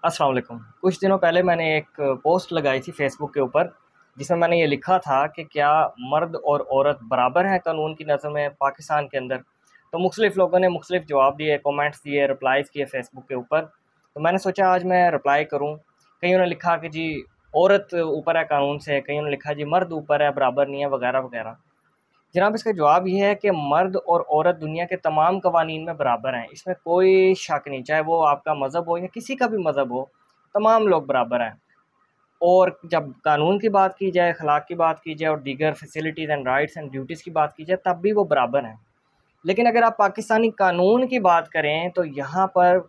अस्सलाम वालेकुम। कुछ दिनों पहले मैंने एक पोस्ट लगाई थी फ़ेसबुक के ऊपर, जिसमें मैंने ये लिखा था कि क्या मर्द और औरत बराबर हैं कानून की नज़र में पाकिस्तान के अंदर। तो मुख्तलिफ़ लोगों ने मुख्तलिफ़ जवाब दिए, कमेंट्स दिए, रिप्लाईज़ किए फ़ेसबुक के ऊपर। तो मैंने सोचा आज मैं रिप्लाई करूँ। कईयों ने लिखा कि जी औरत ऊपर है कानून से, कईयों ने लिखा जी मर्द ऊपर है, बराबर नहीं है, वगैरह वगैरह। जनाब, इसका जवाब ये है कि मर्द और औरत दुनिया के तमाम कवानीन में बराबर हैं, इसमें कोई शक नहीं। चाहे वो आपका मज़हब हो या किसी का भी मज़हब हो, तमाम लोग बराबर हैं। और जब कानून की बात की जाए, अखलाक की बात की जाए और दीगर facilities and rights and duties की बात की जाए, तब भी वो बराबर हैं। लेकिन अगर आप पाकिस्तानी कानून की बात करें तो यहाँ पर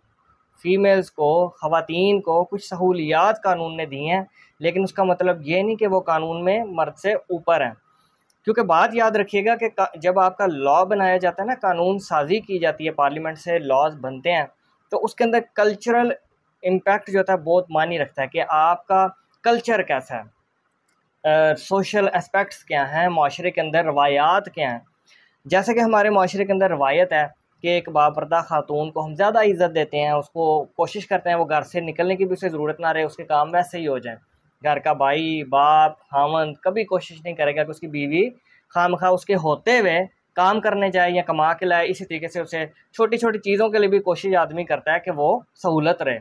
फ़ीमेल्स को, ख़वातीन को कुछ सहूलियात कानून ने दी हैं, लेकिन उसका मतलब ये नहीं कि वो कानून में मर्द से ऊपर हैं। क्योंकि बात याद रखिएगा कि जब आपका लॉ बनाया जाता है ना, कानून साजी की जाती है, पार्लियामेंट से लॉज बनते हैं, तो उसके अंदर कल्चरल इम्पैक्ट जो होता है बहुत मायने रखता है कि आपका कल्चर कैसा है, सोशल एस्पेक्ट्स क्या हैं, माशरे के अंदर रवायात क्या हैं। जैसे कि हमारे माशरे के अंदर रवायत है कि एक बापर्दा खातून को हम ज़्यादा इज़्ज़त देते हैं, उसको कोशिश करते हैं वो घर से निकलने की भी उसे ज़रूरत ना रहे, उसके काम वैसे ही हो जाएं। घर का भाई, बाप, खामंद कभी कोशिश नहीं करेगा कि उसकी बीवी खामखा उसके होते हुए काम करने जाए या कमा के लाए। इसी तरीके से उसे छोटी छोटी चीज़ों के लिए भी कोशिश आदमी करता है कि वो सहूलत रहे।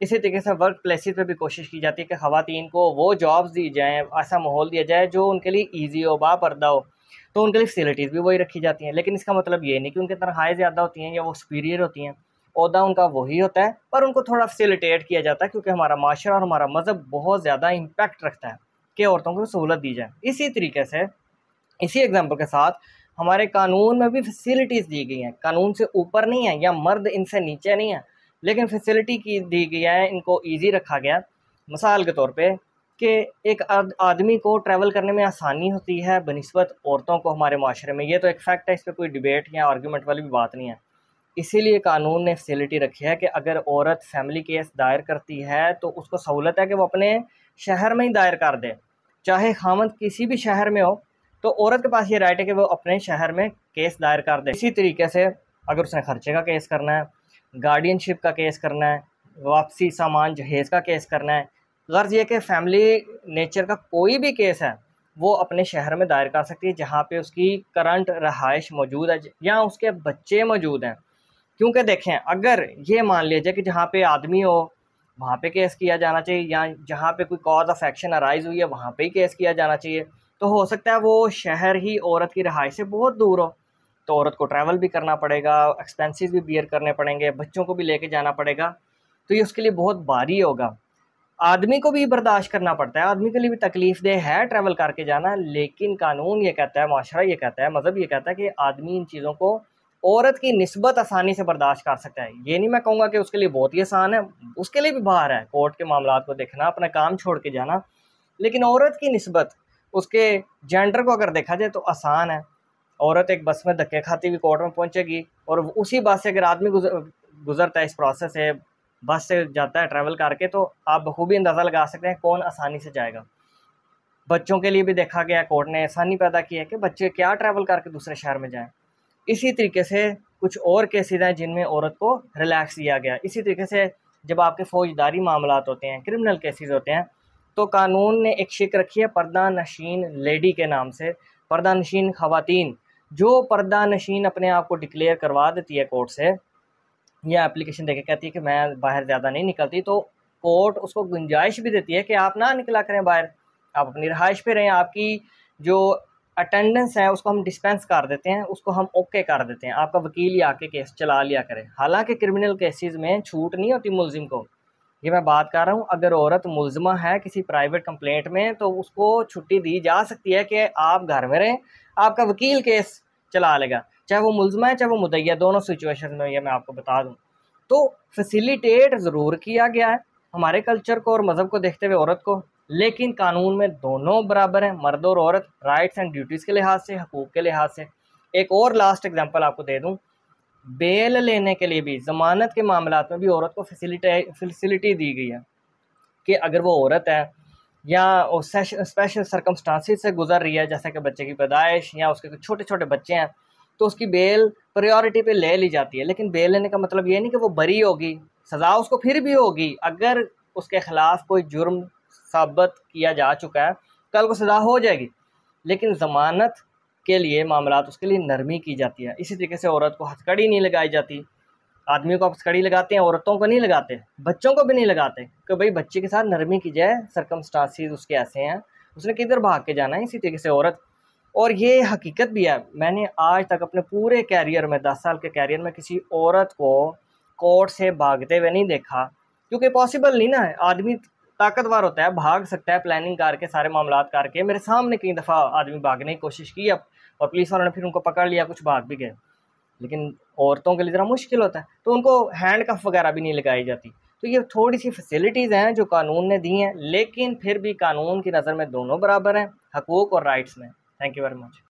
इसी तरीके से वर्क प्लेसेस पे भी कोशिश की जाती है कि ख़वातीन को वो जॉब्स दी जाएँ, ऐसा माहौल दिया जाए जो उनके लिए ईजी हो, बापर्दा हो। तो उनके लिए फैसिलिटीज़ भी वही रखी जाती हैं, लेकिन इसका मतलब ये नहीं कि उनकी तनख्वाहें ज़्यादा होती हैं या वो सुपीरियर होती हैं। ओहदा उनका वही होता है, पर उनको थोड़ा फैसिलिटेट किया जाता है क्योंकि हमारा माशरा और हमारा मज़हब बहुत ज़्यादा इम्पैक्ट रखता है कि औरतों को सहूलत दी जाए। इसी तरीके से, इसी एग्जाम्पल के साथ हमारे कानून में भी फैसिलिटीज़ दी गई हैं, कानून से ऊपर नहीं है या मर्द इनसे नीचे नहीं है, लेकिन फैसिलिटी की दी गई है, इनको ईजी रखा गया। मिसाल के तौर पे कि एक आदमी को ट्रैवल करने में आसानी होती है बनिस्बत औरतों को हमारे माशरे में। ये तो एक फ़ैक्ट है, इस पर कोई डिबेट या आर्गूमेंट वाली भी बात नहीं है। इसीलिए कानून ने फैसिलिटी रखी है कि अगर औरत फैमिली केस दायर करती है तो उसको सहूलत है कि वो अपने शहर में ही दायर कर दे, चाहे खामद किसी भी शहर में हो। तो औरत के पास ये राइट है कि वो अपने शहर में केस दायर कर दे। इसी तरीके से अगर उसने खर्चे का केस करना है, गार्डियनशिप का केस करना है, वापसी सामान जहेज़ का केस करना है, गर्ज ये कि फैमिली नेचर का कोई भी केस है वो अपने शहर में दायर कर सकती है जहाँ पे उसकी करंट रहाइश मौजूद है या उसके बच्चे मौजूद हैं। क्योंकि देखें, अगर ये मान लिया जाए कि जहाँ पे आदमी हो वहाँ पे केस किया जाना चाहिए, या जहाँ पे कोई कॉज ऑफ एक्शन अराइज हुई है वहाँ पे ही केस किया जाना चाहिए, तो हो सकता है वो शहर ही औरत की रिहाइश से बहुत दूर हो, तो औरत को ट्रैवल भी करना पड़ेगा, एक्सपेंसेस भी बियर करने पड़ेंगे, बच्चों को भी लेके जाना पड़ेगा, तो ये उसके लिए बहुत भारी होगा। आदमी को भी बर्दाश्त करना पड़ता है, आदमी के लिए भी तकलीफ देह है ट्रैवल करके जाना, लेकिन कानून ये कहता है, माशरा ये कहता है, मज़हब ये कहता है कि आदमी इन चीज़ों को औरत की निस्बत आसानी से बर्दाश्त कर सकता है। ये नहीं मैं कहूँगा कि उसके लिए बहुत ही आसान है, उसके लिए भी बाहर है कोर्ट के मामलात को देखना, अपना काम छोड़ के जाना, लेकिन औरत की निस्बत उसके जेंडर को अगर देखा जाए तो आसान है। औरत एक बस में धक्के खाती हुई कोर्ट में पहुंचेगी, और उसी बस से अगर आदमी गुजरता है इस प्रोसेस से, बस से जाता है ट्रैवल करके, तो आप बखूबी अंदाज़ा लगा सकते हैं कौन आसानी से जाएगा। बच्चों के लिए भी देखा गया, कोर्ट ने आसानी पैदा की है कि बच्चे क्या ट्रैवल करके दूसरे शहर में जाएं। इसी तरीके से कुछ और केसेस हैं जिनमें औरत को रिलैक्स दिया गया। इसी तरीके से जब आपके फौजदारी मामलात होते हैं, क्रिमिनल केसेस होते हैं, तो कानून ने एक शिक रखी है पर्दा नशीन लेडी के नाम से। पर्दा नशीन ख़वातीन, जो पर्दा नशीन अपने आप को डिक्लेयर करवा देती है कोर्ट से, या एप्लीकेशन देके कहती है कि मैं बाहर ज़्यादा नहीं निकलती, तो कोर्ट उसको गुंजाइश भी देती है कि आप ना निकला करें बाहर, आप अपनी रिहाइश पे रहें, आपकी जो अटेंडेंस है उसको हम डिस्पेंस कर देते हैं, उसको हम ओके कर देते हैं, आपका वकील ही आके केस चला लिया करे। हालांकि क्रिमिनल केसेस में छूट नहीं होती मुलजिम को, ये मैं बात कर रहा हूँ। अगर औरत मुलजमा है किसी प्राइवेट कंप्लेंट में तो उसको छुट्टी दी जा सकती है कि आप घर में रहें, आपका वकील केस चला लेगा, चाहे वो मुलजमा है चाहे वो मुद्दईया, दोनों सिचुएशन में, ये मैं आपको बता दूँ। तो फैसिलिटेट ज़रूर किया गया है हमारे कल्चर को और मज़हब को देखते हुए औरत को, लेकिन कानून में दोनों बराबर हैं, मर्द और औरत, राइट्स एंड ड्यूटीज़ के लिहाज से, हकूक़ के लिहाज से। एक और लास्ट एग्जांपल आपको दे दूं, बेल लेने के लिए भी, ज़मानत के मामलात में भी औरत को फैसिलिटी दी गई है कि अगर वो औरत है या स्पेशल सर्कमस्टांसिस से गुजर रही है, जैसे कि बच्चे की पैदाइश या उसके कुछ छोटे छोटे बच्चे हैं, तो उसकी बेल प्रायोरिटी पे ले ली जाती है। लेकिन बेल लेने का मतलब ये नहीं कि वो बरी होगी, सज़ा उसको फिर भी होगी। अगर उसके ख़िलाफ़ कोई जुर्म साबित किया जा चुका है, कल को सज़ा हो जाएगी, लेकिन ज़मानत के लिए मामलात उसके लिए नरमी की जाती है। इसी तरीके से औरत को हथकड़ी नहीं लगाई जाती। आदमियों को हथकड़ी लगाते हैं, औरतों को नहीं लगाते, बच्चों को भी नहीं लगाते कि भाई बच्चे के साथ नरमी की जाए, सर्कमस्टांसिस उसके ऐसे हैं, उसने किधर भाग के जाना है। इसी तरीके से औरत, और ये हकीकत भी है, मैंने आज तक अपने पूरे कैरियर में 10 साल के कैरियर में किसी औरत को कोर्ट से भागते हुए नहीं देखा, क्योंकि पॉसिबल नहीं ना है। आदमी ताकतवर होता है, भाग सकता है प्लानिंग करके, सारे मामलात करके। मेरे सामने कई दफ़ा आदमी भागने की कोशिश की अब, और पुलिस वालों ने फिर उनको पकड़ लिया, कुछ भाग भी गए। लेकिन औरतों के लिए ज़रा मुश्किल होता है, तो उनको हैंड कफ वगैरह भी नहीं लगाई जाती। तो ये थोड़ी सी फैसिलिटीज़ हैं जो कानून ने दी हैं, लेकिन फिर भी कानून की नज़र में दोनों बराबर हैं, हकूक़ और राइट्स में। Thank you very much.